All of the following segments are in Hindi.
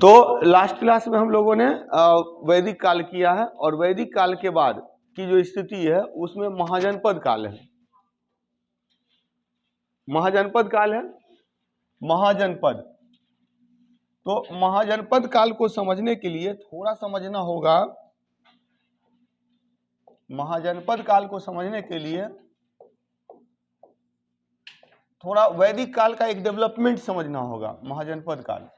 तो लास्ट क्लास में हम लोगों ने वैदिक काल किया है और वैदिक काल के बाद की जो स्थिति है उसमें महाजनपद काल है। महाजनपद काल है, महाजनपद। तो महाजनपद काल को समझने के लिए थोड़ा समझना होगा, महाजनपद काल को समझने के लिए थोड़ा वैदिक काल का एक डेवलपमेंट समझना होगा। महाजनपद काल,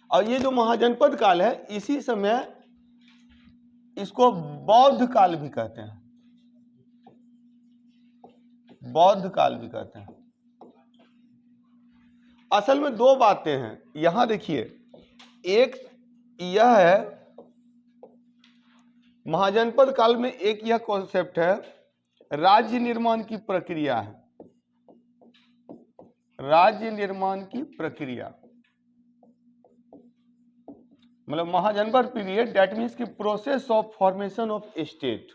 और ये जो महाजनपद काल है इसी समय इसको बौद्ध काल भी कहते हैं, बौद्ध काल भी कहते हैं। असल में दो बातें हैं यहां देखिए, एक यह है महाजनपद काल में, एक यह कॉन्सेप्ट है राज्य निर्माण की प्रक्रिया है, राज्य निर्माण की प्रक्रिया। मतलब महाजनपद पीरियड दैट मीन्स की process of formation of state.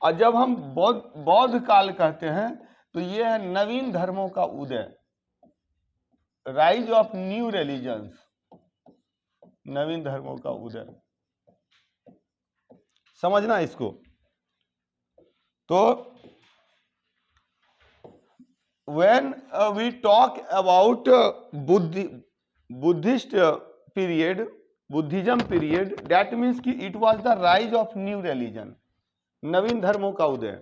और जब हम बौद्ध काल कहते हैं तो यह है नवीन धर्मों का उदय, राइज ऑफ न्यू रिलीजन्स, नवीन धर्मों का उदय। समझना इसको। तो when we talk about Buddhist period, Buddhism period, that means कि it was the rise of new religion, नवीन धर्मों का उदय।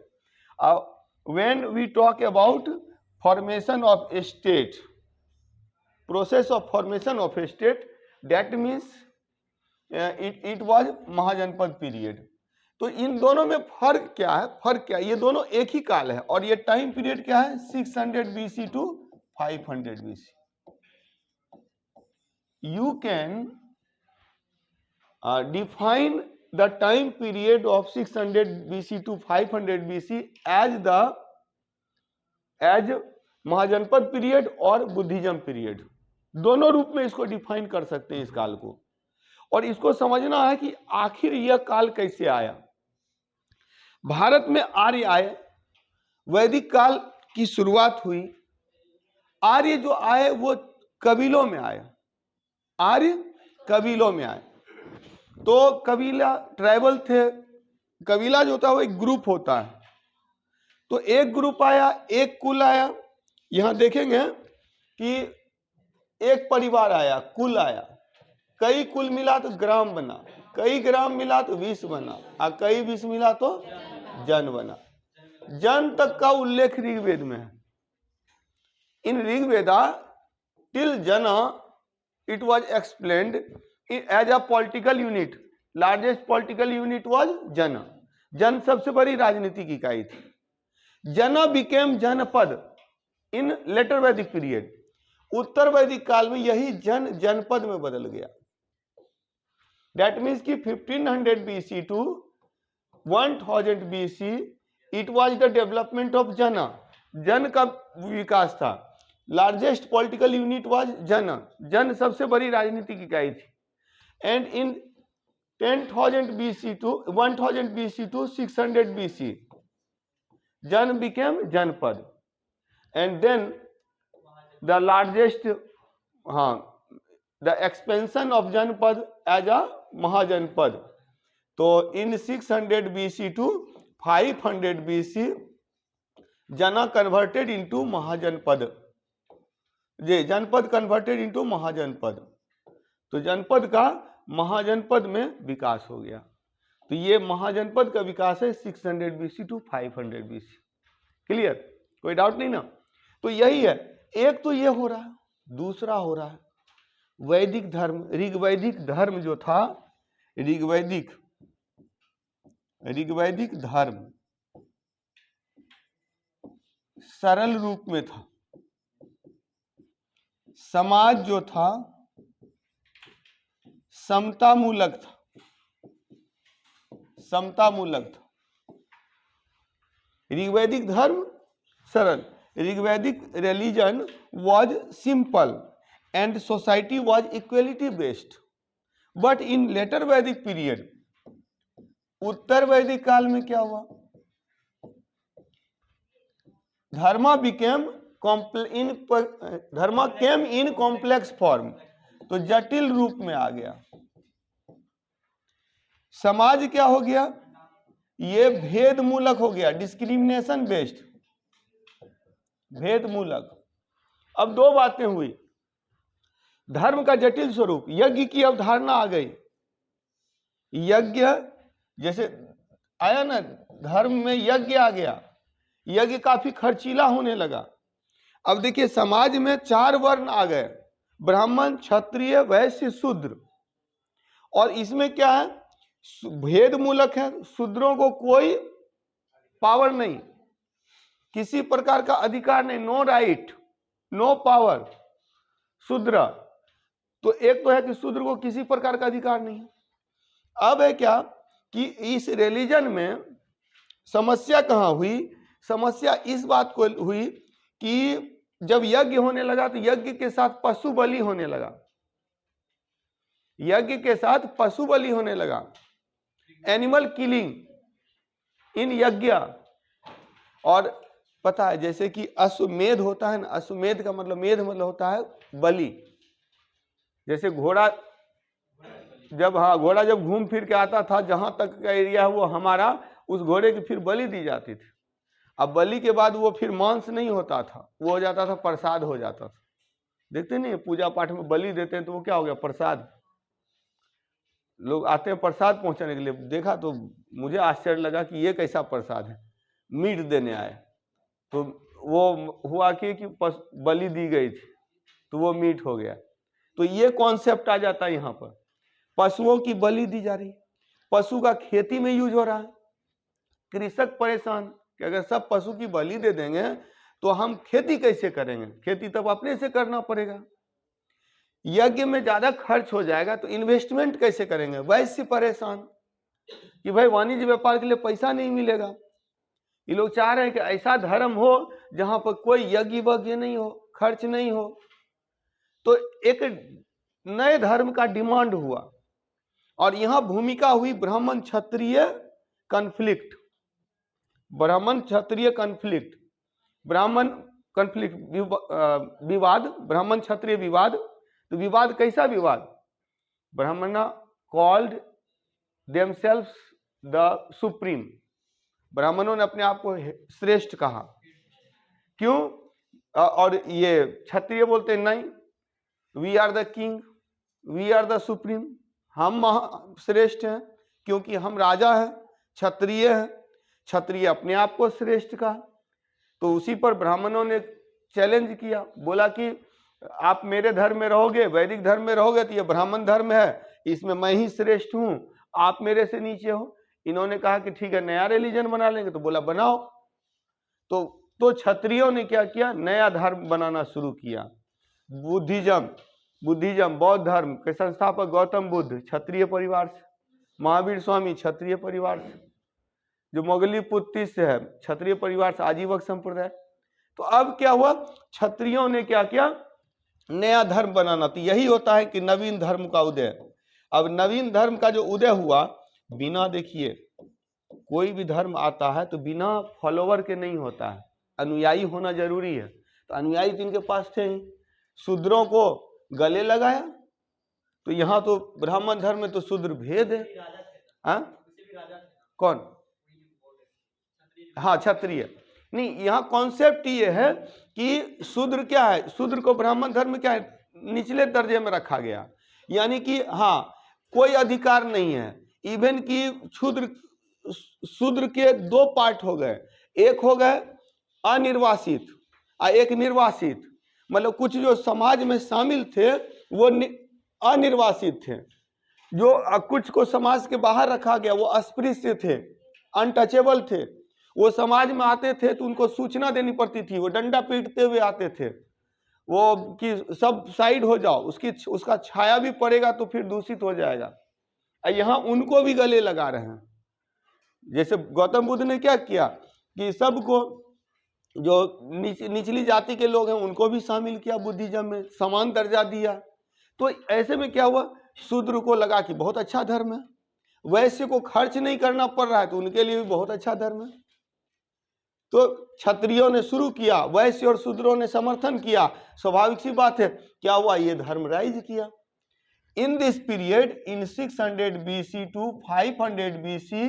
When we talk about formation of state, process of formation of state, that means it was mahajanapada period. तो इन दोनों में फर्क क्या है? फर्क क्या है? ये दोनों एक ही काल है और ये टाइम पीरियड क्या है? 600 BC to 500 BC। You can define the time period of 600 BC to 500 BC as महाजनपद period और बुद्धिज्म पीरियड, दोनों रूप में इसको डिफाइन कर सकते हैं इस काल को। और इसको समझना है कि आखिर यह काल कैसे आया। भारत में आर्य आए, वैदिक काल की शुरुआत हुई। आर्य जो आए वो कबीलों में आए, आर्य कबीलों में आए। तो कबीला ट्राइबल थे, कबीला जो होता है वो एक ग्रुप होता है। तो एक ग्रुप आया, एक कुल आया। यहां देखेंगे कि एक परिवार आया, कुल आया, कई कुल मिला तो ग्राम बना, कई ग्राम मिला तो विश्व बना, और कई विश्व मिला तो जन बना। जन तक का उल्लेख ऋग्वेद में है। In Rigveda till jana it was explained as a political unit, largest political unit was jana. जन सबसे बड़ी राजनीतिक इकाई थी। जना बिकेम जनपद इन लेटर वैदिक पीरियड। उत्तर वैदिक काल में यही जन जनपद में बदल गया। दैट मीन्स कि 1500 BC to 1000 BC it was the development of jana. जन का विकास था। Largest political unit was jana, जन सबसे बड़ी राजनीतिक इकाई थी। And in 10,000 BC to 1000 BC to 600 BC jana became janapada. And then the largest the expansion of janapada as a mahajanapada. तो in 600 BC to 500 BC jana converted into mahajanapada, जे जनपद कन्वर्टेड इनटू महाजनपद। तो जनपद का महाजनपद में विकास हो गया। तो ये महाजनपद का विकास है 600 BC टू 500 BC। क्लियर? कोई डाउट नहीं ना? तो यही है। एक तो ये हो रहा है, दूसरा हो रहा है वैदिक धर्म, ऋग्वैदिक धर्म जो था, ऋग्वैदिक धर्म सरल रूप में था। समाज जो था समतामूलक था, समतामूलक था। ऋग्वैदिक धर्म सरल, Rigvedic religion was simple and society was equality based. But in later Vedic period, उत्तर वैदिक काल में क्या हुआ? धर्म became धर्म केम इन कॉम्प्लेक्स फॉर्म, तो जटिल रूप में आ गया। समाज क्या हो गया, ये भेद मूलक हो गया, डिस्क्रिमिनेशन बेस्ड, भेद मूलक। अब दो बातें हुई, धर्म का जटिल स्वरूप, यज्ञ की अवधारणा आ गई। यज्ञ जैसे आया ना, धर्म में यज्ञ आ गया, यज्ञ काफी खर्चीला होने लगा। अब देखिए समाज में 4 वर्ण आ गए, ब्राह्मण, क्षत्रिय, वैश्य, शूद्र। और इसमें क्या है, भेद मूलक है, शूद्रों को कोई पावर नहीं, किसी प्रकार का अधिकार नहीं, नो राइट, नो पावर, शूद्र। तो एक तो है कि शूद्र को किसी प्रकार का अधिकार नहीं। अब है क्या कि इस रिलीजन में समस्या कहां हुई, समस्या इस बात को हुई कि जब यज्ञ होने लगा तो यज्ञ के साथ पशु बलि होने लगा, यज्ञ के साथ पशु बलि होने लगा, एनिमल किलिंग इन यज्ञ। और पता है जैसे कि अश्वमेध होता है ना, अश्वमेध का मतलब, मेध मतलब होता है बलि। जैसे घोड़ा जब, हाँ, घोड़ा जब घूम फिर के आता था, जहां तक का एरिया है वो हमारा, उस घोड़े की फिर बलि दी जाती थी। अब बलि के बाद वो फिर मांस नहीं होता था, वो हो जाता था प्रसाद हो जाता था। देखते नहीं पूजा पाठ में बलि देते हैं तो वो क्या हो गया, प्रसाद। लोग आते हैं प्रसाद पहुंचाने के लिए, देखा तो मुझे आश्चर्य लगा कि ये कैसा प्रसाद है, मीट देने आए। तो वो हुआ कि बलि दी गई थी तो वो मीट हो गया। तो ये कॉन्सेप्ट आ जाता है यहाँ पर, पशुओं की बलि दी जा रही है, पशु का खेती में यूज हो रहा है। कृषक परेशान कि अगर सब पशु की बलि दे देंगे तो हम खेती कैसे करेंगे, खेती तब अपने से करना पड़ेगा, यज्ञ में ज्यादा खर्च हो जाएगा तो इन्वेस्टमेंट कैसे करेंगे। वैश्य परेशान कि भाई वाणिज्य व्यापार के लिए पैसा नहीं मिलेगा। ये लोग चाह रहे हैं कि ऐसा धर्म हो जहां पर कोई यज्ञ वज्ञ नहीं हो, खर्च नहीं हो। तो एक नए धर्म का डिमांड हुआ और यहां भूमिका हुई ब्राह्मण क्षत्रिय कॉन्फ्लिक्ट, ब्राह्मण क्षत्रिय कॉन्फ्लिक्ट, ब्राह्मण कॉन्फ्लिक्ट, विवाद, ब्राह्मण क्षत्रिय विवाद। तो विवाद कैसा विवाद, ब्राह्मण कॉल्ड देमसेल्व्स द सुप्रीम, ब्राह्मणों ने अपने आप को श्रेष्ठ कहा, क्यों, और ये क्षत्रिय बोलते नहीं, we are the king, we are the supreme, हम श्रेष्ठ हैं क्योंकि हम राजा हैं, क्षत्रिय हैं, क्षत्रिय अपने आप को श्रेष्ठ कहा। तो उसी पर ब्राह्मणों ने चैलेंज किया, बोला कि आप मेरे धर्म में रहोगे, वैदिक धर्म में रहोगे तो ये ब्राह्मण धर्म है, इसमें मैं ही श्रेष्ठ हूं, आप मेरे से नीचे हो। इन्होंने कहा कि ठीक है नया रिलीजन बना लेंगे, तो बोला बनाओ। तो क्षत्रियों ने क्या किया, नया धर्म बनाना शुरू किया, बुद्धिज्म। बुद्धिज्म बौद्ध धर्म के संस्थापक गौतम बुद्ध क्षत्रिय परिवार से, महावीर स्वामी क्षत्रिय परिवार से, जो मोगलीपुत्र से है क्षत्रिय परिवार से, आजीवक संप्रदाय। तो अब क्या हुआ, क्षत्रियों ने क्या किया, नया धर्म बनाना। तो यही होता है कि नवीन धर्म का उदय। अब नवीन धर्म का जो उदय हुआ, बिना, देखिए कोई भी धर्म आता है तो बिना फॉलोवर के नहीं होता है, अनुयायी होना जरूरी है। तो अनुयायी तो इनके पास थे ही, शूद्रों को गले लगाया। तो यहाँ तो ब्राह्मण धर्म में तो शूद्र भेद है, हाँ कौन, हाँ क्षत्रिय नहीं। यहाँ कॉन्सेप्ट ये है कि शूद्र क्या है, शूद्र को ब्राह्मण धर्म में क्या है, निचले दर्जे में रखा गया, यानी कि हाँ कोई अधिकार नहीं है। इवन कि शूद्र के 2 पार्ट हो गए, एक हो गए अनिर्वासित और एक निर्वासित। मतलब कुछ जो समाज में शामिल थे वो अनिर्वासित थे, जो कुछ को समाज के बाहर रखा गया, वो अस्पृश्य थे, अनटचेबल थे। वो समाज में आते थे तो उनको सूचना देनी पड़ती थी, वो डंडा पीटते हुए आते थे, वो कि सब साइड हो जाओ, उसका छाया भी पड़ेगा तो फिर दूषित हो जाएगा। यहाँ उनको भी गले लगा रहे हैं। जैसे गौतम बुद्ध ने क्या किया कि सबको, जो निचली जाति के लोग हैं उनको भी शामिल किया बुद्धिज्म में, समान दर्जा दिया। तो ऐसे में क्या हुआ, शूद्र को लगा कि बहुत अच्छा धर्म है, वैश्य को खर्च नहीं करना पड़ रहा है तो उनके लिए भी बहुत अच्छा धर्म है। तो क्षत्रियों ने शुरू किया, वैश्य और शूद्रों ने समर्थन किया, स्वाभाविक सी बात है। क्या हुआ? ये धर्म राइज किया। In this period in 600 BC to 500 BC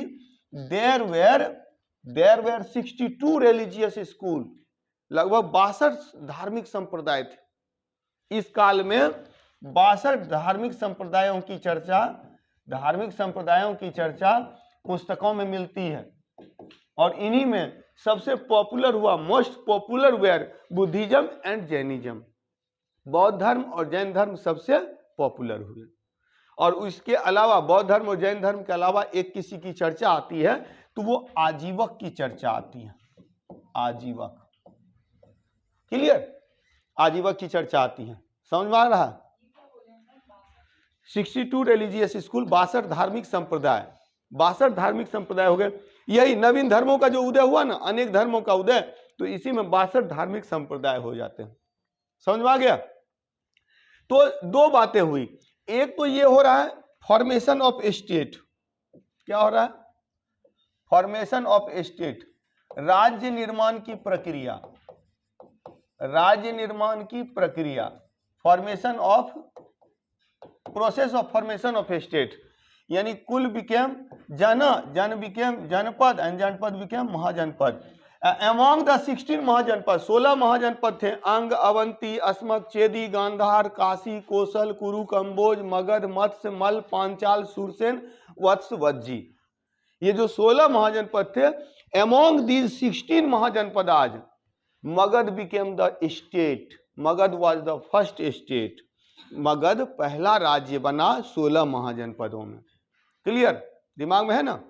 there were 62 religious school, लगभग 62 धार्मिक संप्रदाय थे। इस काल में 62 धार्मिक संप्रदायों की चर्चा पुस्तकों में मिलती है, और इन्हीं में सबसे पॉपुलर हुआ, most popular were Buddhism and Jainism. बौद्ध धर्म और जैन धर्म सबसे पॉपुलर हुए। और उसके अलावा बौद्ध धर्म और जैन धर्म के अलावा एक किसी की चर्चा आती है तो वो आजीवक की चर्चा आती है। आजीवक, क्लियर? आजीवक की चर्चा आती है, समझ में आ रहा है? 62 रिलीजियस स्कूल, 62 धार्मिक संप्रदाय, 62 धार्मिक संप्रदाय हो गए। यही नवीन धर्मों का जो उदय हुआ ना, अनेक धर्मों का उदय, तो इसी में 62 धार्मिक संप्रदाय हो जाते हैं। समझ में आ गया? तो दो बातें हुई, एक तो ये हो रहा है फॉर्मेशन ऑफ स्टेट। क्या हो रहा है? फॉर्मेशन ऑफ स्टेट, राज्य निर्माण की प्रक्रिया, राज्य निर्माण की प्रक्रिया, formation of, process of formation of state, यानी कुल बिकेम जन, जन बिकेम जनपद, एंड जनपद बिकेम महाजनपद। अमॉन्ग द 16 महाजनपद, 16 महाजनपद थे, अंग, अवंती, अस्मक, चेदी, गांधार, काशी, कोसल, कुरु, कंबोज, मगध, मत्स्य, मल, पांचाल, सुरसेन, वत्स, वज्जी। ये जो 16 महाजनपद थे, अमॉन्ग दीज 16 महाजनपद आज Magadh became the state. Magadh was the first state. Magadh पहला राज्य बना 16 महाजनपदों में। क्लियर? दिमाग में है ना?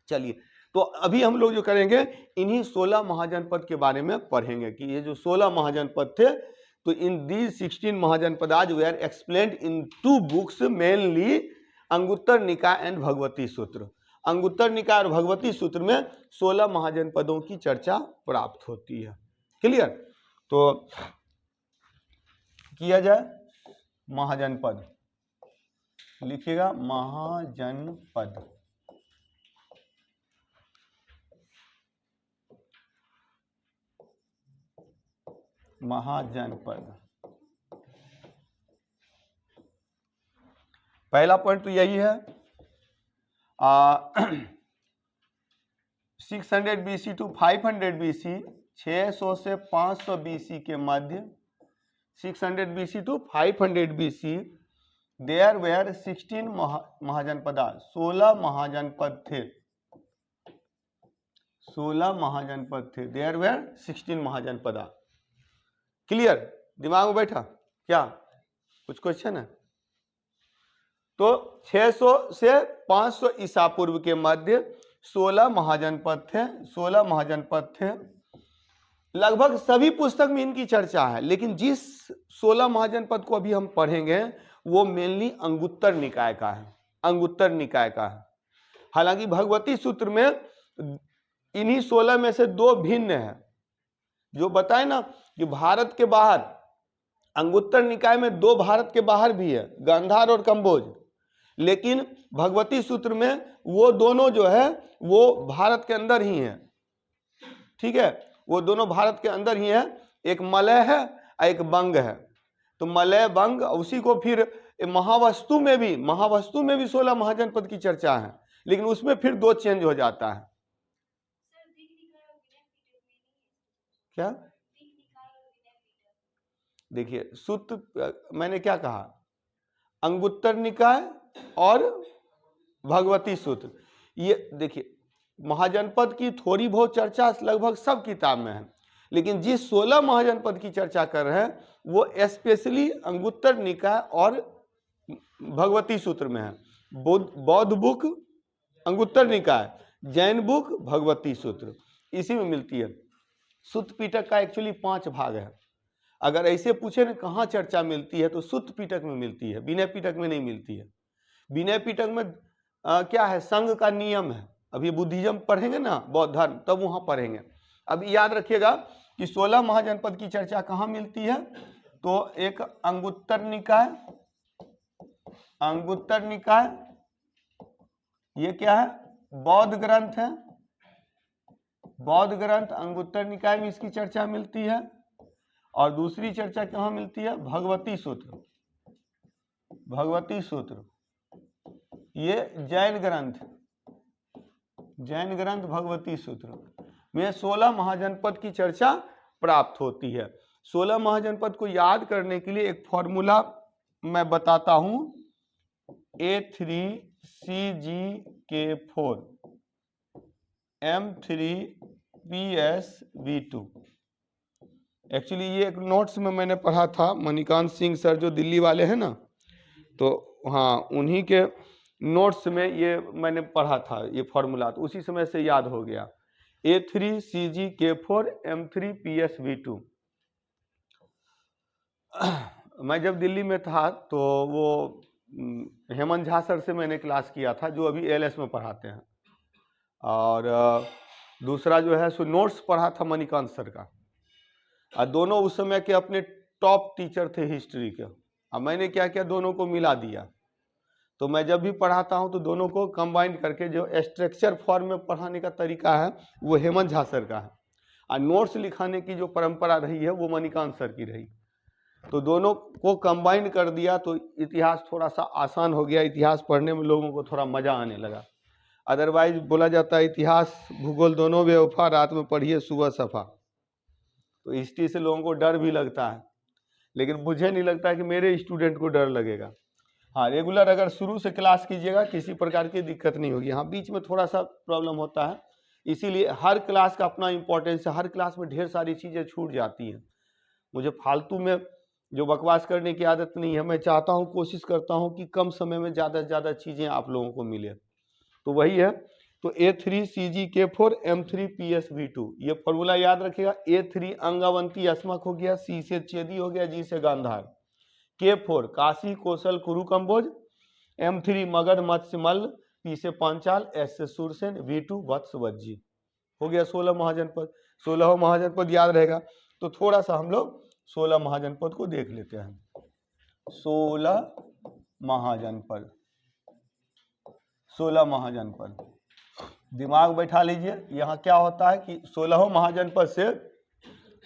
चलिए, तो अभी हम लोग जो करेंगे इन्हीं 16 महाजनपद के बारे में पढ़ेंगे कि ये जो 16 महाजनपद थे, तो इन दीज 16 महाजनपद आज were explained in 2 books, mainly Anguttara Nikaya and Bhagwati सूत्र। अंगुत्तर निकाय और भगवती सूत्र में 16 महाजनपदों की चर्चा प्राप्त होती है। क्लियर? तो किया जाए महाजनपद, लिखिएगा महाजनपद। महाजनपद, पहला पॉइंट तो यही है, 600 BC टू 500 BC, 600 से 500 BC के मध्य, 600 BC to 500 BC there were 16 mahajanapada, 16 महाजनपद थे, 16 महाजनपद थे, देयर वेयर 16 महाजनपदा। क्लियर? दिमाग में बैठा? क्या कुछ क्वेश्चन है? तो 600 से 500 ईसा पूर्व के मध्य 16 महाजनपद थे, 16 महाजनपद थे। लगभग सभी पुस्तक में इनकी चर्चा है, लेकिन जिस 16 महाजनपद को अभी हम पढ़ेंगे वो मेनली अंगुत्तर निकाय का है, अंगुत्तर निकाय का है। हालांकि भगवती सूत्र में इन्हीं 16 में से 2 भिन्न है। जो बताए ना कि भारत के बाहर, अंगुत्तर निकाय में 2 भारत के बाहर भी है, गांधार और कंबोज, लेकिन भगवती सूत्र में वो दोनों जो है वो भारत के अंदर ही है। ठीक है, वो दोनों भारत के अंदर ही है, एक मलय है और एक बंग है। तो मलय बंग, उसी को फिर महावस्तु में भी 16 महाजनपद की चर्चा है, लेकिन उसमें फिर 2 चेंज हो जाता है। क्या? देखिए, सूत्र मैंने क्या कहा, अंगुत्तर निकाय और भगवती सूत्र। ये देखिए, महाजनपद की थोड़ी बहुत चर्चा लगभग सब किताब में है, लेकिन जिस 16 महाजनपद की चर्चा कर रहे हैं वो स्पेशली अंगुत्तर निकाय और भगवती सूत्र में है। बौद्ध बुक अंगुत्तर निकाय, जैन बुक भगवती सूत्र, इसी में मिलती है। सुत्त पिटक का एक्चुअली 5 भाग है। अगर ऐसे पूछे ना कहाँ चर्चा मिलती है, तो सुत्त पिटक में मिलती है, विनय पिटक में नहीं मिलती है। विनय पिटक में क्या है, संघ का नियम है। अभी बुद्धिज्म पढ़ेंगे ना, बौद्ध धर्म, तब वहां पढ़ेंगे। अब याद रखिएगा कि 16 महाजनपद की चर्चा कहाँ मिलती है, तो एक अंगुत्तर निकाय, अंगुत्तर निकाय ये क्या है, बौद्ध ग्रंथ है, बौद्ध ग्रंथ अंगुत्तर निकाय में इसकी चर्चा मिलती है, और दूसरी चर्चा कहाँ मिलती है? भगवती सूत्र। भगवती सूत्र ये जैन ग्रंथ भगवती सूत्र में 16 महाजनपद की चर्चा प्राप्त होती है। 16 महाजनपद को याद करने के लिए एक फॉर्मूला मैं बताता हूं, A3CGK4 M3PSV2। एक्चुअली ये एक नोट्स में मैंने पढ़ा था, मणिकांत सिंह सर जो दिल्ली वाले हैं ना, तो हाँ उन्हीं के नोट्स में ये मैंने पढ़ा था ये फॉर्मूला, तो उसी समय से याद हो गया। A3CGK4 M3PSV2। मैं जब दिल्ली में था तो वो हेमंत झा सर से मैंने क्लास किया था, जो अभी ALS में पढ़ाते हैं, और दूसरा जो है सो नोट्स पढ़ा था मणिकांत सर का, और दोनों उस समय के अपने टॉप टीचर थे हिस्ट्री के। अब मैंने क्या किया, दोनों को मिला दिया। तो मैं जब भी पढ़ाता हूं तो दोनों को कंबाइन करके जो स्ट्रक्चर फॉर्म में पढ़ाने का तरीका है वो हेमंत झा सर का है, और नोट्स लिखाने की जो परंपरा रही है वो मणिकांत सर की रही। तो दोनों को कंबाइन कर दिया तो इतिहास थोड़ा सा आसान हो गया, इतिहास पढ़ने में लोगों को थोड़ा मजा आने लगा। अदरवाइज बोला जाता है इतिहास भूगोल दोनों बेवफा, रात में पढ़िए सुबह सफा। तो हिस्ट्री से लोगों को डर भी लगता है, लेकिन मुझे नहीं लगता कि मेरे स्टूडेंट को डर लगेगा। हाँ, रेगुलर अगर शुरू से क्लास कीजिएगा किसी प्रकार की दिक्कत नहीं होगी। हाँ, बीच में थोड़ा सा प्रॉब्लम होता है, इसीलिए हर क्लास का अपना इंपॉर्टेंस है। हर क्लास में ढेर सारी चीज़ें छूट जाती हैं। मुझे फालतू में जो बकवास करने की आदत नहीं है। मैं चाहता हूँ, कोशिश करता हूँ कि कम समय में ज़्यादा से ज़्यादा चीज़ें आप लोगों को मिले, तो वही है। तो A3CGK4 M3PSV2 ये फॉर्मूला याद रखिएगा। A3 अंगावंती अस्मक हो गया, C से चेदी हो गया, G से गांधार, K4 काशी कौशल कुरु कंबोज, M3 मगध मत्स्य मल्ल, P से पांचाल, S से सूरसेन, V2 वत्स वज्जी। हो गया 16 महाजनपद। 16 महाजनपद याद रहेगा। तो थोड़ा सा हम लोग 16 महाजनपद को देख लेते हैं। 16 महाजनपद, 16 महाजनपद दिमाग बैठा लीजिए। यहाँ क्या होता है कि 16 महाजनपद से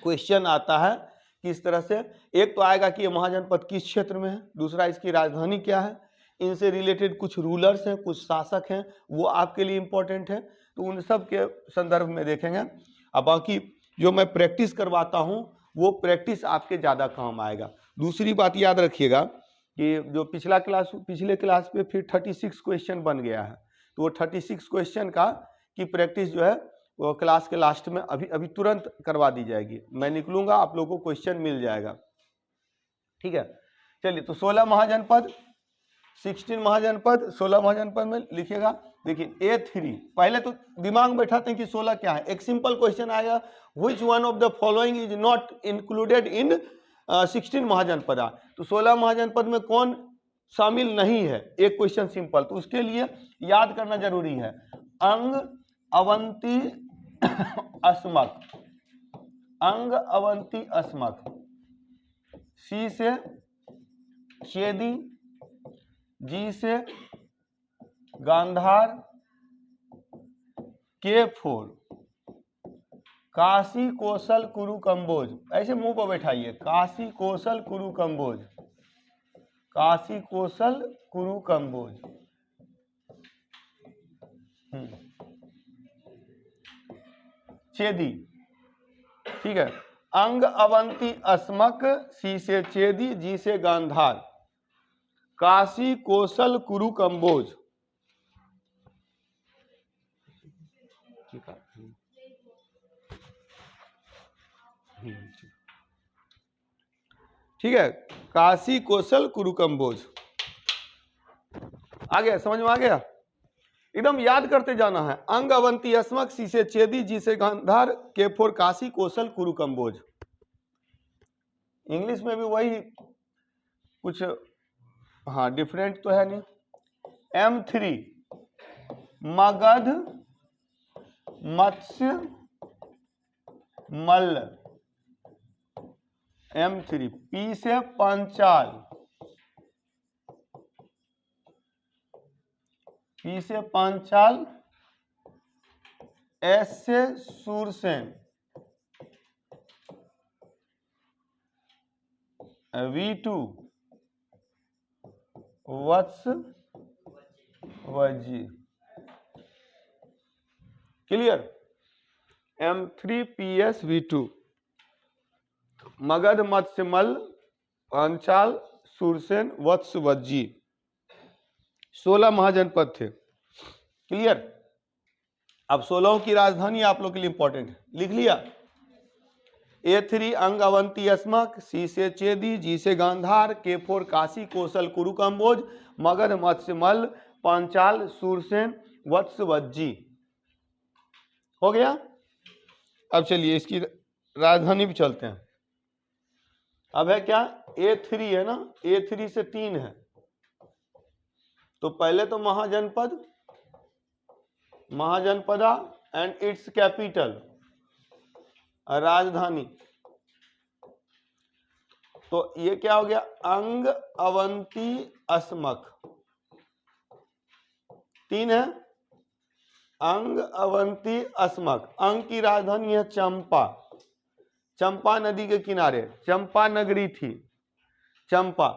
क्वेश्चन आता है किस तरह से। एक तो आएगा कि ये महाजनपद किस क्षेत्र में है, दूसरा इसकी राजधानी क्या है, इनसे रिलेटेड कुछ रूलर्स हैं, कुछ शासक हैं, वो आपके लिए इंपॉर्टेंट है, तो उन सब के संदर्भ में देखेंगे। अब बाकी जो मैं प्रैक्टिस करवाता हूँ वो प्रैक्टिस आपके ज़्यादा काम आएगा। दूसरी बात याद रखिएगा कि जो पिछले क्लास पे फिर 36 क्वेश्चन बन गया है, तो वो 36 क्वेश्चन का की प्रैक्टिस जो है वो क्लास के लास्ट में अभी तुरंत करवा दी जाएगी। मैं निकलूंगा, आप लोगों को क्वेश्चन मिल जाएगा, ठीक है। चलिए, तो 16 महाजनपद, 16 महाजनपद, 16 महाजनपद में लिखिएगा। देखिए A3, पहले तो दिमाग में बैठाते हैं कि 16 क्या है। एक सिंपल क्वेश्चन आएगा, which one of the following is not included in 16 महाजनपद। तो 16 महाजनपद में कौन शामिल नहीं है, एक क्वेश्चन सिंपल। तो उसके लिए याद करना जरूरी है। अंग अवंती अस्मक, अंग अवंती अस्मक, C से चेदी, G से गांधार, K4 काशी कौशल कुरु कंबोज। ऐसे मुंह पर बैठाइए, काशी कौशल कुरु कंबोज, काशी कौशल कुरु कंबोज। चेदी, ठीक है। अंग अवंती अस्मक, C से चेदी, G से गांधार, काशी कौशल कुरु कंबोज, ठीक है। काशी कौशल कुरु कंबोज आ गया, समझ में आ गया। एकदम याद करते जाना है। अंग अवंती अस्मक, C से चेदी, G से गांधार, K4 काशी कौशल कुरु कंबोज। इंग्लिश में भी वही कुछ, हाँ डिफरेंट तो है नहीं। M3 मगध मत्स्य मल्ल, M3, P से पांचाल, P से पांचाल, एस से Surasena, V2 Vatsa Vajji. Clear? M3PS V2 Magadha Matsya Malla Panchal Surasena Vatsa Vajji 16 महाजनपद थे। क्लियर? अब 16 की राजधानी आप लोग के लिए इंपॉर्टेंट है, लिख लिया। A3 अंग अवंती अस्मक, C से चेदी, G से गांधार, K4 काशी कौशल कुरु कंबोज, मगध मत्स्यमल पांचाल सूरसेन वत्स वज्जी। हो गया? अब चलिए इसकी राजधानी भी चलते हैं। अब है क्या? A3 है ना, A3 से 3 है, तो पहले तो महाजनपद, महाजनपदा एंड इट्स कैपिटल, राजधानी। तो ये क्या हो गया? अंग अवंती अस्मक, 3 है, अंग अवंती अस्मक। अंग की राजधानी है चंपा, चंपा नदी के किनारे चंपा नगरी थी, चंपा।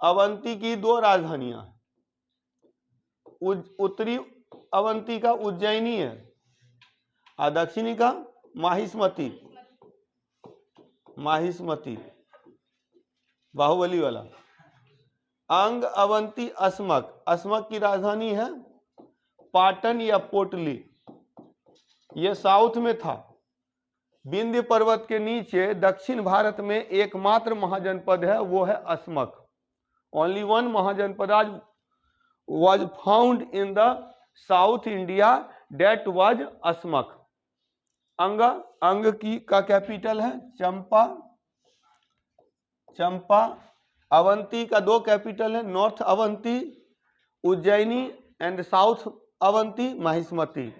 अवंती की 2 राजधानियां, उत्तरी अवंती का उज्जैनी है और दक्षिणी का माहिष्मती, माहिष्मती बाहुबली वाला। अंग अवंती अस्मक, अस्मक की राजधानी है पाटन या पोटली, यह साउथ में था। विंध्य पर्वत के नीचे दक्षिण भारत में एकमात्र महाजनपद है, वो है Asmaka. Only one mahajanapada was found in the South India that was Asmaka. Anga की का कैपिटल है चंपा, चंपा। अवंती का 2 कैपिटल है, north Avanti Ujjaini and south Avanti Mahishmati.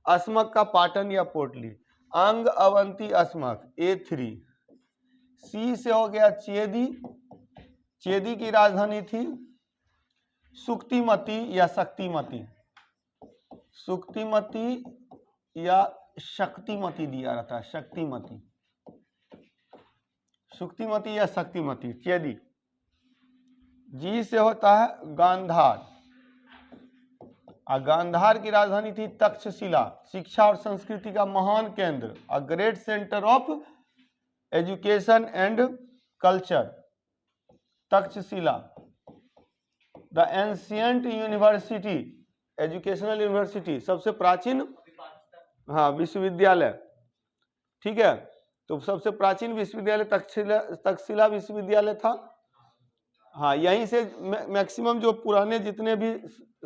Asmaka का पाटन या पोटली। अंग अवंती अस्मक A3। C से हो गया चेदी, चेदी की राजधानी थी सुक्तिमती या शक्तिमती, सुक्तिमती या शक्तिमती दिया रहता है, शक्तिमती, सुक्तिमती या शक्तिमती चेदी। जी से होता है गांधार, और गांधार की राजधानी थी तक्षशिला, शिक्षा और संस्कृति का महान केंद्र, a great centre of education and culture, Takshashila. The ancient university, educational university, सबसे प्राचीन, हाँ, विश्वविद्यालय। ठीक है, तो सबसे प्राचीन विश्वविद्यालय तक्षशिला विश्वविद्यालय था। हाँ, यहीं से मैक्सिमम जो पुराने जितने भी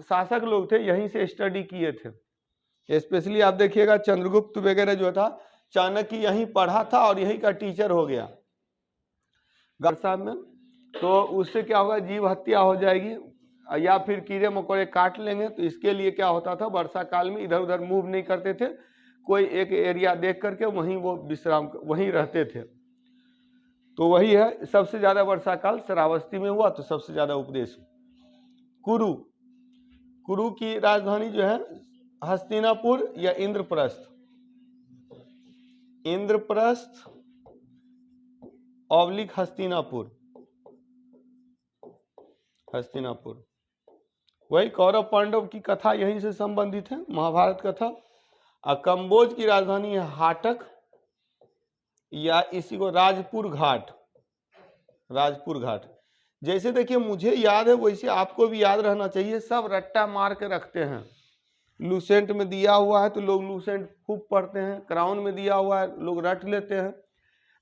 शासक लोग थे यहीं से स्टडी किए थे। स्पेशली आप देखिएगा चंद्रगुप्त वगैरह जो था, चाणक्य यहीं पढ़ा था और यहीं का टीचर हो गया साहब में। तो उससे क्या होगा? जीव हत्या हो जाएगी या फिर कीड़े मकोड़े काट लेंगे। तो इसके लिए क्या होता था, वर्षा काल में इधर उधर मूव नहीं करते थे, कोई एक एरिया देख करके वहीं वो विश्राम वहीं रहते थे। तो वही है, सबसे ज्यादा वर्षा काल श्रावस्ती में हुआ, तो सबसे ज्यादा उपदेश। कुरु, कुरु की राजधानी जो है हस्तिनापुर या इंद्रप्रस्थ, इंद्रप्रस्थ ऑब्लिक हस्तिनापुर, हस्तिनापुर। वही कौरव पांडव की कथा यहीं से संबंधित है, महाभारत कथा। कंबोज की राजधानी है हाटक या इसी को राजपुर घाट, राजपुर घाट। जैसे देखिए मुझे याद है वैसे आपको भी याद रहना चाहिए, सब रट्टा मार के रखते हैं। लूसेंट में दिया हुआ है तो लोग लूसेंट खूब पढ़ते हैं, क्राउन में दिया हुआ है लोग रट लेते हैं।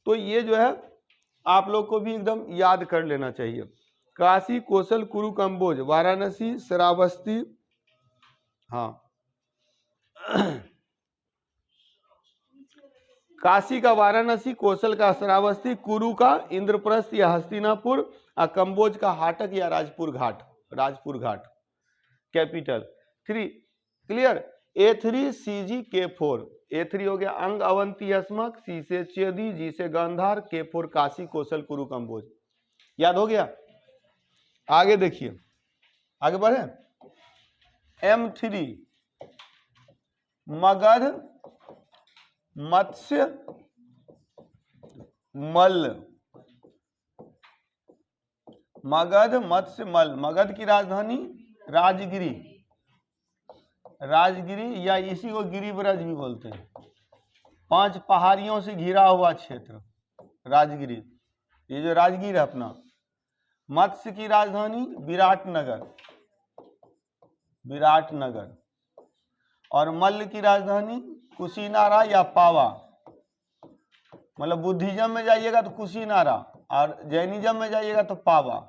तो ये जो है आप लोग को भी एकदम याद कर लेना चाहिए। काशी कौशल कुरु कंबोज, वाराणसी श्रावस्ती, हाँ काशी का वाराणसी, कौशल का श्रावस्ती, कुरु का इंद्रप्रस्थ या हस्तिनापुर, और कंबोज का हाटक या Rajpur Ghat, Rajpur Ghat capital. 3 clear. A3 CG K4, A3 हो गया अंग अवंती अस्मक, C से चेदी, G से गांधार, K4 काशी कौशल कुरु कंबोज। याद हो गया? आगे देखिए, आगे बढ़े। M3 मगध, मत्स्य, मल्ल। मगध, मत्स्य, मल्ल। मगध की राजधानी राजगिरी, राजगिरी या इसी को गिरिब्रज भी बोलते हैं। 5 पहाड़ियों से घिरा हुआ क्षेत्र राजगिरी, ये जो राजगीर है अपना। मत्स्य की राजधानी विराटनगर, विराटनगर। और मल्ल की राजधानी कुशीनारा या पावा। मतलब बुद्धिज्म में जाइएगा तो कुशीनारा, और जैनिज्म में जाइएगा तो पावा,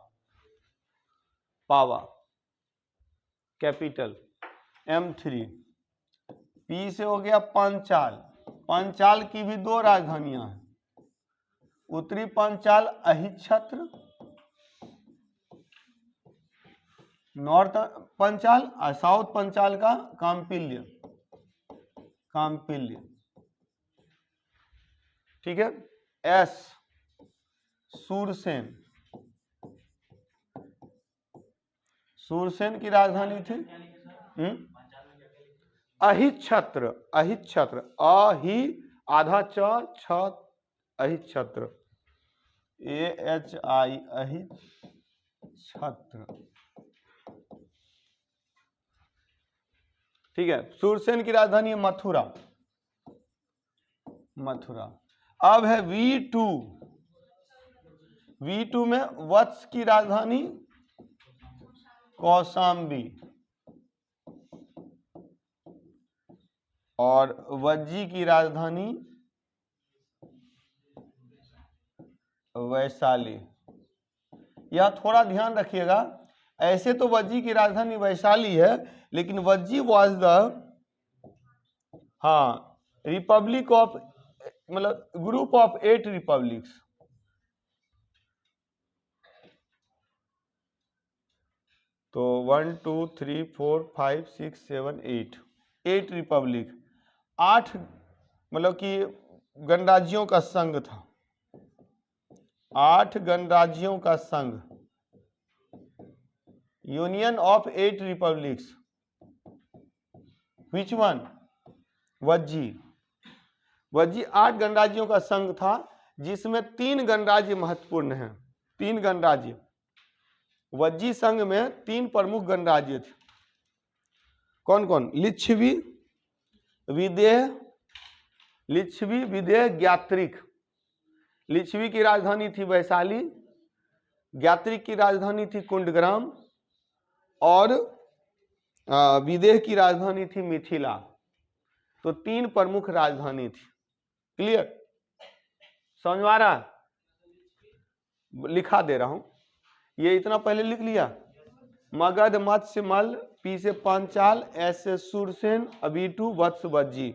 पावा कैपिटल। M3। पी से हो गया पंचाल। पंचाल की भी 2 राजधानियां हैं, उत्तरी पंचाल अहिच्छत्र, नॉर्थ पंचाल, और साउथ पंचाल का काम्पिल्य, काम्पिल्य। ठीक है। एस सूरसेन, सूरसेन की राजधानी थी अहिच्छत्र, अहिच्छत्र, अहि आधा छ अहिच्छत्र, AHI अहिच्छत्र। ठीक है। सूरसेन की राजधानी है मथुरा, मथुरा। अब है V2। V2 में वत्स की राजधानी कौशाम्बी, और वज्जी की राजधानी वैशाली। यह थोड़ा ध्यान रखिएगा, ऐसे तो वज्जी की राजधानी वैशाली है, लेकिन Vajji was the Republic of, मतलब ग्रुप ऑफ 8 रिपब्लिक्स। तो 1 2 3 4 5 6 7 8 रिपब्लिक, 8 मतलब कि गणराज्यों का संघ था, 8 गणराज्यों का संघ, union of 8 republics. Which one? Vajji. Vajji 8 गणराज्यों का संघ था, जिसमें 3 गणराज्य महत्वपूर्ण हैं। 3 गणराज्य वज्जी संघ में 3 प्रमुख गणराज्य थे। कौन कौन? लिच्छवी, विदेह, लिच्छवी, विदेह, ज्ञात्रिक। लिच्छवी की राजधानी थी वैशाली, ज्ञात्रिक की राजधानी थी कुंडग्राम, और विदेह की राजधानी थी मिथिला। तो 3 प्रमुख राजधानी थी। क्लियर? समझ में आ रहा है? लिखा दे रहा हूं, ये इतना पहले लिख लिया। मगध, मत्स्य, मल्ल, पी से पंचाल, एस से सूरसेन, V2 वत्स, वज्जी।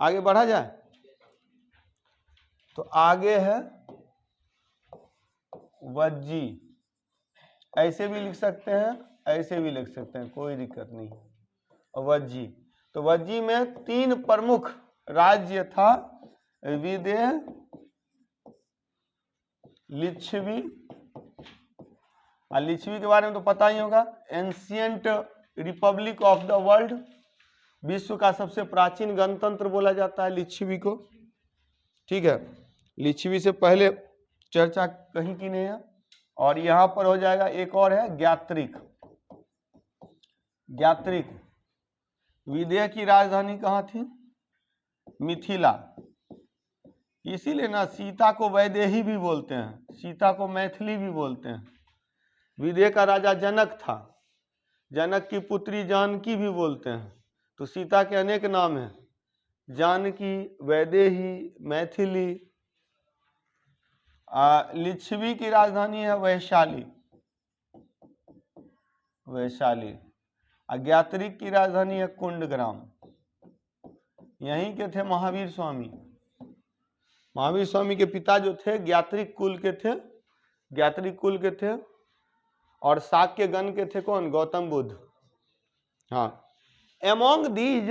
आगे बढ़ा जाए तो आगे है वज्जी। ऐसे भी लिख सकते हैं, ऐसे भी लिख सकते हैं, कोई दिक्कत नहीं। वज्जी, तो वज्जी में 3 प्रमुख राज्य था, विदेह, लिच्छवी। लिच्छवी के बारे में तो पता ही होगा, ancient Republic of the world, विश्व का सबसे प्राचीन गणतंत्र बोला जाता है लिच्छवी को। ठीक है, लिच्छवी से पहले चर्चा कहीं की नहीं है। और यहां पर हो जाएगा, एक और है ज्ञात्रिक। ज्ञात्रिक, विदेह की राजधानी कहाँ थी? मिथिला। इसीलिए ना सीता को वैदेही भी बोलते हैं, सीता को मैथिली भी बोलते हैं। विदेह का राजा जनक था, जनक की पुत्री जानकी भी बोलते हैं। तो सीता के अनेक नाम हैं, जानकी, वैदेही, मैथिली। लिच्छवी की राजधानी है वैशाली, वैशाली। ज्ञात्रिक की राजधानी है कुंडग्राम। यहीं के थे महावीर स्वामी। महावीर स्वामी के पिता जो थे ज्ञात्रिक कुल के थे, ज्ञात्रिक कुल के थे। और शाक्य गण के थे कौन? गौतम बुद्ध। हाँ, एमोंग दीज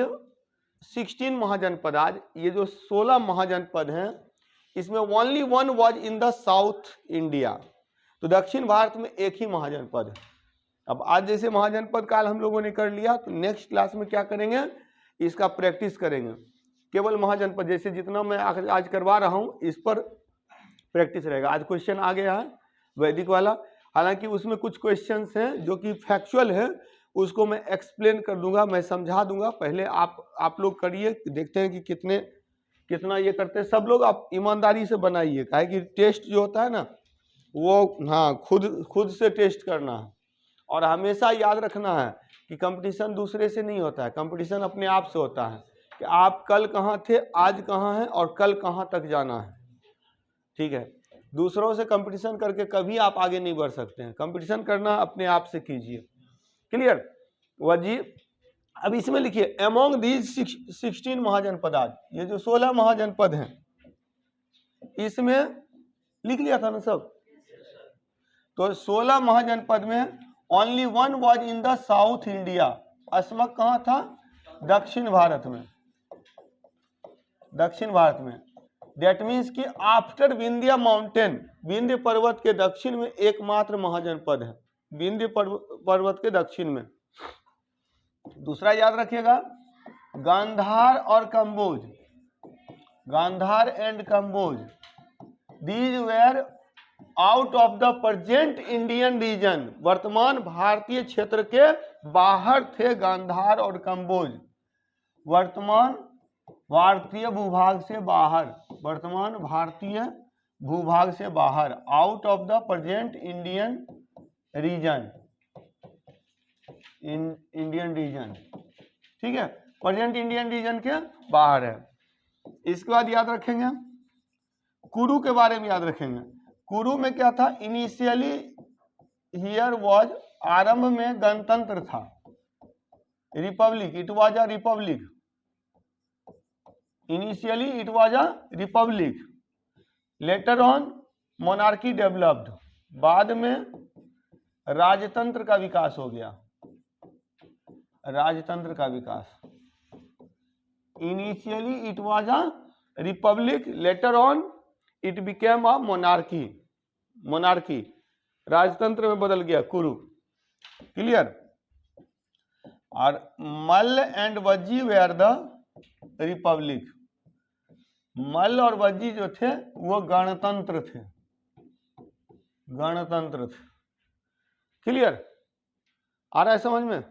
16 महाजनपद, आज ये जो 16 महाजनपद हैं, इसमें only 1 was in the south India. तो दक्षिण भारत में एक ही महाजनपद है। अब आज जैसे महाजनपद काल हम लोगों ने कर लिया, तो नेक्स्ट क्लास में क्या करेंगे इसका प्रैक्टिस करेंगे। केवल महाजनपद, जैसे जितना मैं आज करवा रहा हूँ इस पर प्रैक्टिस रहेगा। आज क्वेश्चन आ गया है वैदिक वाला, हालांकि उसमें कुछ क्वेश्चंस हैं जो कि फैक्चुअल है, उसको मैं एक्सप्लेन कर दूंगा, मैं समझा दूंगा। पहले आप लोग करिए, देखते हैं कि कितना ये करते हैं। सब लोग आप ईमानदारी से बनाइए, काहे कि टेस्ट जो होता है ना वो, हाँ, खुद से टेस्ट करना है। और हमेशा याद रखना है कि कंपटीशन दूसरे से नहीं होता है, कंपटीशन अपने आप से होता है कि आप कल कहाँ थे, आज कहाँ हैं और कल कहाँ तक जाना है। ठीक है, दूसरों से कंपटीशन करके कभी आप आगे नहीं बढ़ सकते हैं। कंपटीशन करना अपने आप से कीजिए। क्लियर? वजीर, अब इसमें लिखिए अमोंग दीज 16 महाजनपदात, ये जो 16 महाजनपद हैं इसमें लिख लिया था ना सब। तो 16 महाजनपद में only one was in the south India. Asmaka कहाँ था? दक्षिण भारत में, दक्षिण भारत में। दैट मीन्स कि आफ्टर विंध्या माउंटेन, विंध्य पर्वत के दक्षिण में एकमात्र महाजनपद है, विंध्य पर्वत के दक्षिण में। दूसरा याद रखिएगा, गांधार और Kamboja, Gandhara and Kamboja, these were out of the present Indian region, वर्तमान भारतीय क्षेत्र के बाहर थे गांधार और कंबोज, वर्तमान भारतीय भूभाग से बाहर, वर्तमान भारतीय भूभाग से बाहर, out of the present Indian reason, Indian reason. ठीक है, प्रेजेंट इंडियन रीजन के बाहर है। इसके बाद याद रखेंगे कुरु के बारे में, याद रखेंगे कुरु में क्या था? इनिशियली हियर वाज, आरंभ में गणतंत्र था, republic, it was a republic, initially it was a republic, later on monarchy developed, बाद में राजतंत्र का विकास हो गया, राजतंत्र का विकास। Initially it was a republic, later on it became a monarchy, monarchy, राजतंत्र में बदल गया कुरु। क्लियर? और Malla and Vajji were the republic, Malla और वज्जी जो थे वो गणतंत्र थे, गणतंत्र थे। क्लियर? आ रहा है समझ में?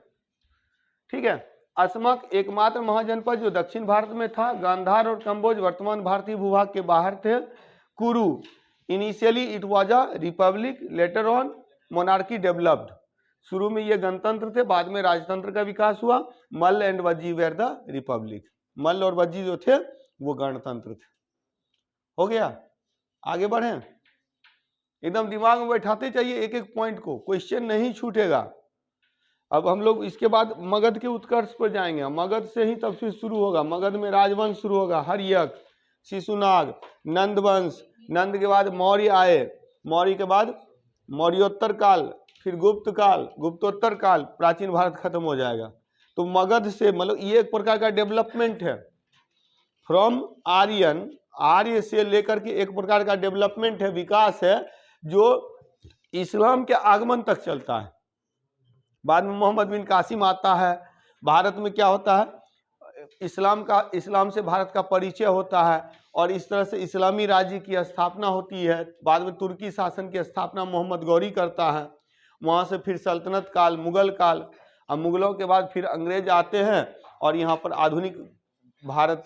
ठीक है। अस्मक एकमात्र महाजनपद जो दक्षिण भारत में था, गांधार और कंबोज वर्तमान भारतीय भूभाग के बाहर थे। कुरु, initially it was a republic, later on monarchy developed, शुरू में ये गणतंत्र थे, बाद में राजतंत्र का विकास हुआ। Malla and Vajji were the republic, Malla और वज्जी जो थे वो गणतंत्र थे। हो गया? आगे बढ़े, एकदम दिमाग में बैठाते चाहिए एक एक पॉइंट को, क्वेश्चन नहीं छूटेगा। अब हम लोग इसके बाद मगध के उत्कर्ष पर जाएंगे, मगध से ही तब से शुरू होगा। मगध में राजवंश शुरू होगा, हर्यक, शिशुनाग, नंदवंश, नंद के बाद मौर्य आए, मौर्य के बाद मौर्योत्तर काल, फिर गुप्त काल, गुप्तोत्तर काल, प्राचीन भारत खत्म हो जाएगा। तो मगध से मतलब ये एक प्रकार का डेवलपमेंट है, फ्रॉम आर्यन, आर्य से लेकर के एक प्रकार का डेवलपमेंट है, विकास है, जो इस्लाम के आगमन तक चलता है। बाद में मोहम्मद बिन कासिम आता है, भारत में क्या होता है, इस्लाम से भारत का परिचय होता है और इस तरह से इस्लामी राज्य की स्थापना होती है। बाद में तुर्की शासन की स्थापना मोहम्मद गौरी करता है, वहाँ से फिर सल्तनत काल, मुगल काल, अब मुगलों के बाद फिर अंग्रेज आते हैं और यहाँ पर आधुनिक भारत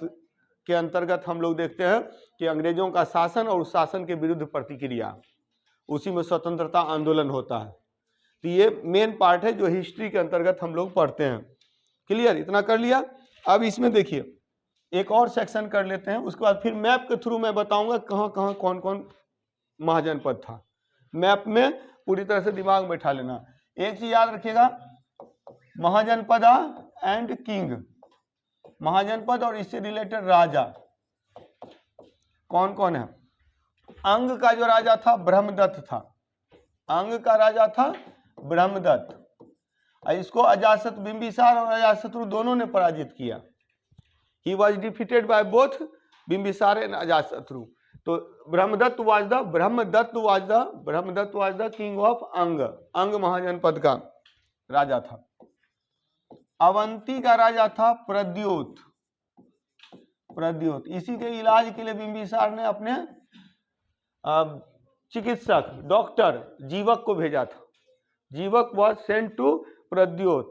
के अंतर्गत हम लोग देखते हैं कि अंग्रेजों का शासन और उस शासन के विरुद्ध प्रतिक्रिया, उसी में स्वतंत्रता आंदोलन होता है। तो ये मेन पार्ट है जो हिस्ट्री के अंतर्गत हम लोग पढ़ते हैं। क्लियर? इतना कर लिया। अब इसमें देखिए एक और सेक्शन कर लेते हैं, उसके बाद फिर मैप के थ्रू मैं बताऊंगा कहाँ कहाँ कौन कौन महाजनपद था। मैप में पूरी तरह से दिमाग में बैठा लेना। एक चीज याद रखिएगा, महाजनपदा एंड किंग, महाजनपद और इससे रिलेटेड राजा कौन कौन है। अंग का जो राजा था ब्रह्मदत्त था, अंग का राजा था ब्रह्मदत्त, इसको अजातशत्रु, बिंबिसार और अजातशत्रु दोनों ने पराजित किया। He was defeated by both Bimbisara and Ajatashatru. तो Brahmadatta was the king of अंग, अंग महाजनपद का राजा था। अवंती का राजा था प्रद्योत। प्रद्योत, इसी के इलाज के लिए बिंबिसार ने अपने चिकित्सक डॉक्टर जीवक को भेजा था। Jivaka was sent to Pradyota.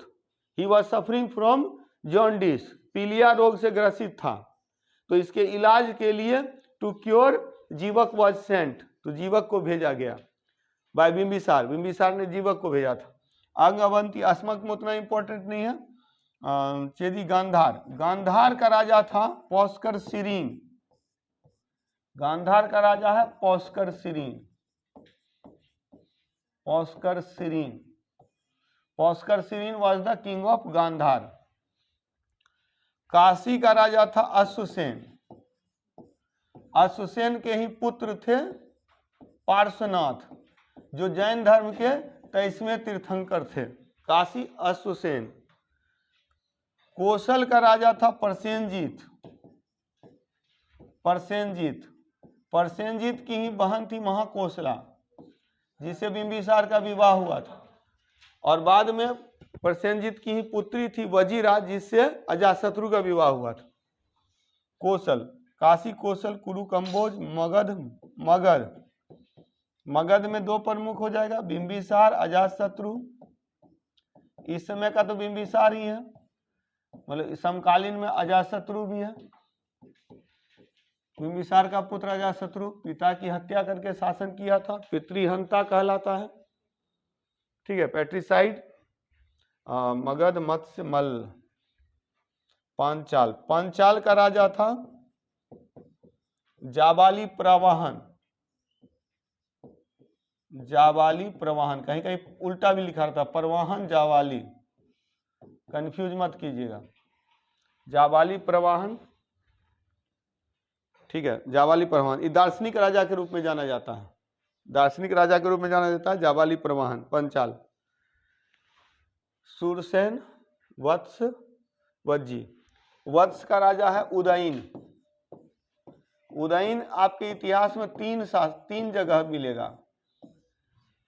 He was suffering from jaundice, पीलिया रोग से ग्रसित था, तो इसके इलाज के लिए टू क्योर जीवक वॉज सेंट, तो जीवक को भेजा गया बाय बिंबिसार। बिंबिसार ने जीवक को भेजा था। अंग अवंती, अस्मक में उतना इंपॉर्टेंट नहीं है। चेदी गांधार, गांधार का राजा था पौष्कर सिरीन। गांधार का राजा है Pushkarasarin. Pushkarasarin, Pushkarasarin was the king of Gandhara. Kashi का राजा था अश्वसेन। अश्वसेन के ही पुत्र थे पार्श्वनाथ, जो जैन धर्म के 23वें तीर्थंकर थे। काशी अश्वसेन। कौशल का राजा था प्रसेनजीत। प्रसेनजीत, प्रसेनजीत की ही बहन थी महाकोशला, जिससे बिंबिसार का विवाह हुआ था, और बाद में प्रसेनजीत की ही पुत्री थी वजीरा, जिससे अजातशत्रु का विवाह हुआ था। कौशल, काशी, कौशल, कुरु, कंबोज, मगध। मगध, मगध में दो प्रमुख हो जाएगा, बिंबिसार, अजातशत्रु। इस समय का तो बिंबिसार ही है, मतलब समकालीन में अजातशत्रु भी है। बिंबिसार का पुत्र अजातशत्रु पिता की हत्या करके शासन किया था, पितृहंता कहलाता है। ठीक है, पैट्रिसाइड। मगध, मत्स्य, मल्ल। पांचाल, पांचाल का राजा था जाबाली प्रवाहन। जाबाली प्रवाहन, कहीं कहीं उल्टा भी लिखा रहता, प्रवाहन जाबाली, कंफ्यूज मत कीजिएगा। जाबाली प्रवाहन, ठीक है, जाबाली प्रवाहन। ये दार्शनिक राजा के रूप में जाना जाता है, दार्शनिक राजा के रूप में जाना जाता है जाबाली प्रवाहन। पंचाल। सूरसेन, वत्स, वज्जी। वत्स का राजा है उदयन। उदयन आपके इतिहास में तीन जगह मिलेगा।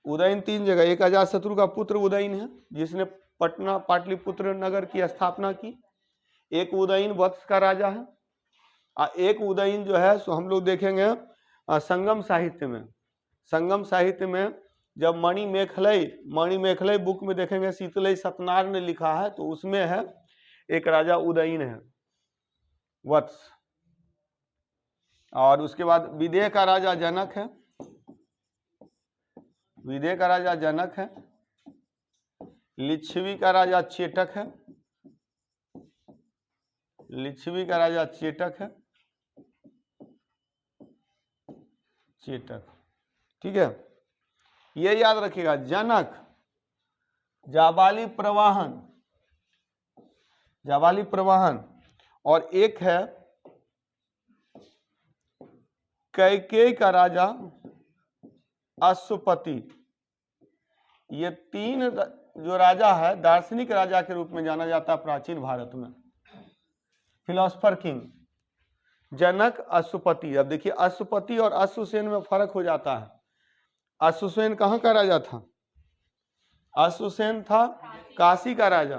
उदयन 3 जगह, एक अजातशत्रु का पुत्र उदयन है, जिसने पटना पाटलिपुत्र नगर की स्थापना की। एक उदयन वत्स का राजा है, एक उदयन जो है सो हम लोग देखेंगे संगम साहित्य में। संगम साहित्य में जब मणि मेखलई बुक में देखेंगे, शीतलई सतनार ने लिखा है, तो उसमें है एक राजा उदयन है, वत्स। और उसके बाद विदेह का राजा जनक है। विदेह का राजा जनक है। लिच्छवी का राजा चेटक है। लिच्छवी का राजा चेटक है। चेटक, ठीक है, ये याद रखिएगा। जनक, जाबाली प्रवाहन, जाबाली प्रवाहन। और एक है कैकेयी का राजा अश्वपति। ये 3 जो राजा है दार्शनिक राजा के रूप में जाना जाता है प्राचीन भारत में, फिलोसफर किंग। जनक, अश्वपति। अब देखिए अश्वपति और अश्वसेन में फर्क हो जाता है। अश्वसेन कहाँ का राजा था? अश्वसेन था काशी का राजा,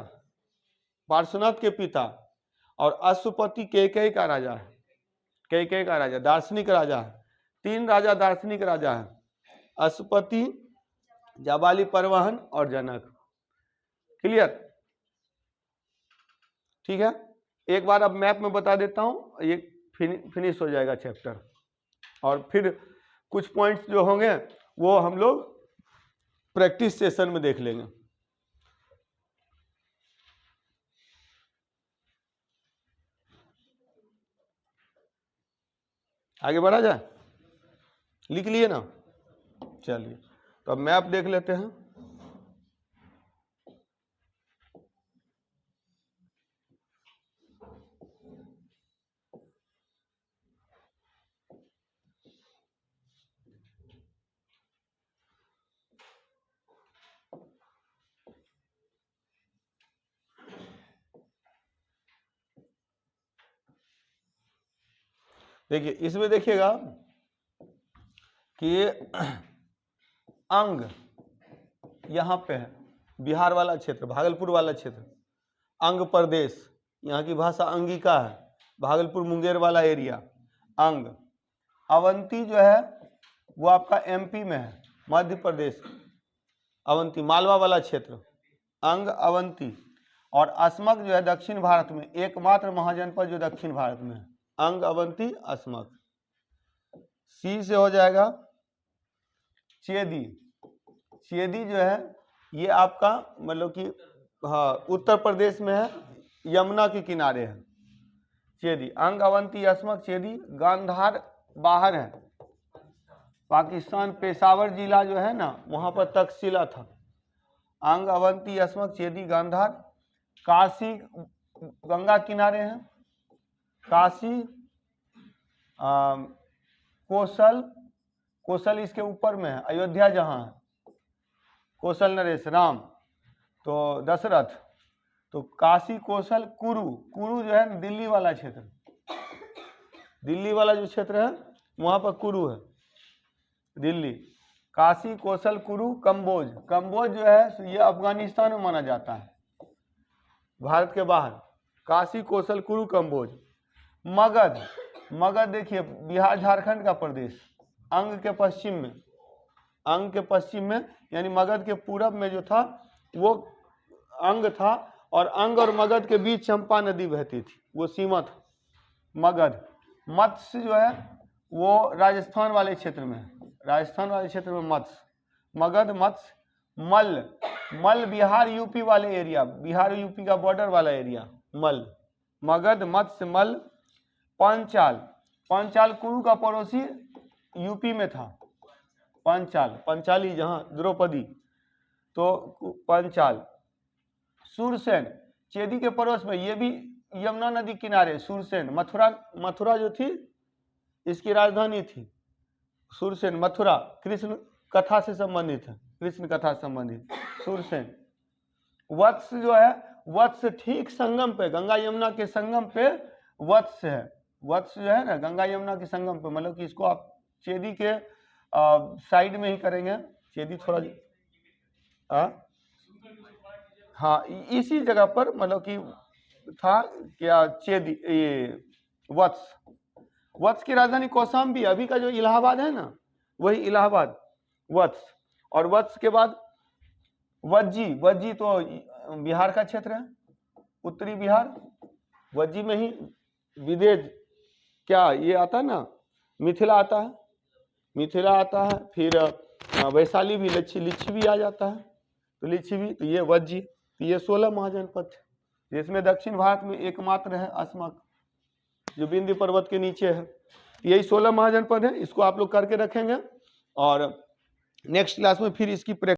पार्श्वनाथ के पिता, और अश्वपति कैकेयी का राजा है। कैकेयी का राजा दार्शनिक राजा है। 3 राजा दार्शनिक राजा है, अश्वपति, जाबाली परवाहन और जनक। क्लियर? ठीक है, एक बार अब मैप में बता देता हूं, ये फिनिश हो जाएगा चैप्टर, और फिर कुछ पॉइंट्स जो होंगे वो हम लोग प्रैक्टिस सेशन में देख लेंगे। आगे बढ़ा जाए, लिख लिए ना? चलिए, तो अब मैप देख लेते हैं। देखिए, इसमें देखिएगा कि अंग यहां पे है, बिहार वाला क्षेत्र, भागलपुर वाला क्षेत्र, अंग प्रदेश, यहाँ की भाषा अंगिका है, भागलपुर मुंगेर वाला एरिया अंग। अवंती जो है वो आपका एमपी में है, मध्य प्रदेश। अवंती मालवा वाला क्षेत्र, अंग अवंती। और अस्मक जो है दक्षिण भारत में, एकमात्र महाजनपद जो दक्षिण भारत में है, अंग अवंती अस्मक। सी से हो जाएगा चेदी। चेदी जो है ये आपका मतलब कि हाँ उत्तर प्रदेश में है, यमुना के किनारे है चेदी। अंग अवंती अस्मक चेदी। गांधार बाहर है, पाकिस्तान पेशावर जिला जो है ना वहां पर तक्षशिला था। अंग अवंती अस्मक चेदी गांधार। काशी गंगा किनारे हैं, काशी कोसल, कोसल इसके ऊपर में है, अयोध्या जहां है, कोसल नरेश राम तो दशरथ, तो काशी कोसल कुरु। कुरु जो है दिल्ली वाला क्षेत्र, दिल्ली वाला जो क्षेत्र है वहां पर कुरु है, दिल्ली। काशी कोसल कुरु। कंबोज, कंबोज जो है ये अफगानिस्तान में माना जाता है, भारत के बाहर। काशी कोसल कुरु कंबोज। मगध, मगध देखिए बिहार झारखंड का प्रदेश, अंग के पश्चिम में, अंग के पश्चिम में, यानी मगध के पूरब में जो था वो अंग था, और अंग और मगध के बीच चंपा नदी बहती थी, वो सीमा था मगध। मत्स्य जो है वो राजस्थान वाले क्षेत्र में है, राजस्थान वाले क्षेत्र में मत्स्य, मगध मत्स्य। मल्ल, मल्ल बिहार यूपी वाले एरिया, बिहार यूपी का बॉर्डर वाला एरिया मल्ल, मगध मत्स्य मल्ल। पांचाल, पांचाल कुरु का पड़ोसी यूपी में था, पांचाल, पंचाली जहां द्रौपदी, तो पांचाल। सूरसेन, चेदी के पड़ोस में, ये भी यमुना नदी किनारे, सूरसेन। मथुरा, मथुरा जो थी इसकी राजधानी थी सूरसेन, मथुरा कृष्ण कथा से संबंधित है, कृष्ण कथा से संबंधित सूरसेन। वत्स जो है, वत्स ठीक संगम पे, गंगा यमुना के संगम पे वत्स है, वत्स जो है ना गंगा यमुना के संगम पे, मतलब कि इसको आप चेदी के साइड में ही करेंगे, चेदी थोड़ा हाँ इसी जगह पर मतलब कि था क्या चेदी, ये वत्स। वत्स की राजधानी कौशाम्बी, अभी का जो इलाहाबाद है ना वही इलाहाबाद, वत्स। और वत्स के बाद वज्जी, वज्जी तो बिहार का क्षेत्र है, उत्तरी बिहार, वज्जी में ही विदेश क्या ये आता है ना, मिथिला आता है, मिथिला आता है, फिर वैशाली भी, लिच्छी भी आ जाता है, तो लिच्छी भी, तो ये वज्जी। तो ये 16 महाजनपद थे, जिसमें दक्षिण भारत में एकमात्र है अस्मक जो विंध्य पर्वत के नीचे है। यही 16 महाजनपद है, इसको आप लोग करके रखेंगे और नेक्स्ट क्लास में फिर इसकी